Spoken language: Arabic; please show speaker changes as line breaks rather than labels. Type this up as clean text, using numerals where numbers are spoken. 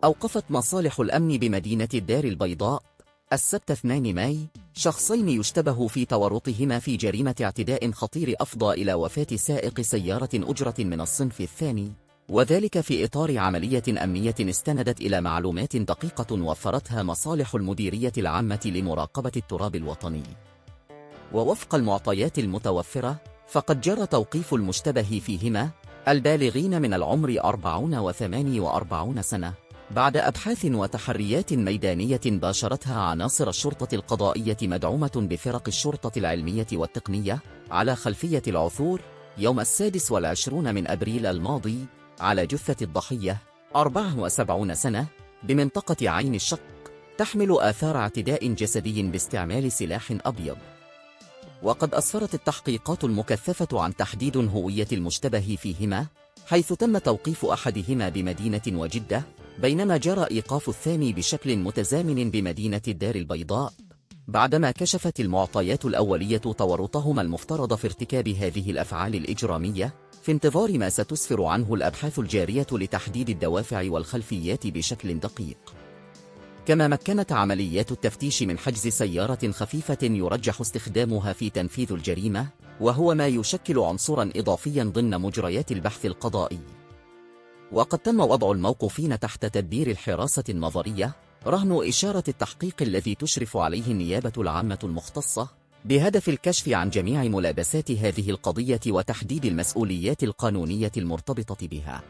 أوقفت مصالح الأمن بمدينة الدار البيضاء السبت 2 ماي شخصين يشتبه في تورطهما في جريمة اعتداء خطير أفضى إلى وفاة سائق سيارة أجرة من الصنف الثاني، وذلك في إطار عملية أمنية استندت إلى معلومات دقيقة وفرتها مصالح المديرية العامة لمراقبة التراب الوطني. ووفق المعطيات المتوفرة، فقد جرى توقيف المشتبه فيهما البالغين من العمر 40 و48 سنة بعد أبحاث وتحريات ميدانية باشرتها عناصر الشرطة القضائية مدعومة بفرق الشرطة العلمية والتقنية على خلفية العثور يوم 26 من أبريل الماضي على جثة الضحية 74 سنة بمنطقة عين الشق تحمل آثار اعتداء جسدي باستعمال سلاح أبيض. وقد أسفرت التحقيقات المكثفة عن تحديد هوية المشتبه فيهما، حيث تم توقيف أحدهما بمدينة وجدة، بينما جرى إيقاف الثاني بشكل متزامن بمدينة الدار البيضاء، بعدما كشفت المعطيات الأولية تورطهما المفترض في ارتكاب هذه الأفعال الإجرامية، في انتظار ما ستسفر عنه الأبحاث الجارية لتحديد الدوافع والخلفيات بشكل دقيق. كما مكنت عمليات التفتيش من حجز سيارة خفيفة يرجح استخدامها في تنفيذ الجريمة، وهو ما يشكل عنصرا إضافيا ضمن مجريات البحث القضائي. وقد تم وضع الموقوفين تحت تدبير الحراسة النظرية رهن إشارة التحقيق الذي تشرف عليه النيابة العامة المختصة، بهدف الكشف عن جميع ملابسات هذه القضية وتحديد المسؤوليات القانونية المرتبطة بها.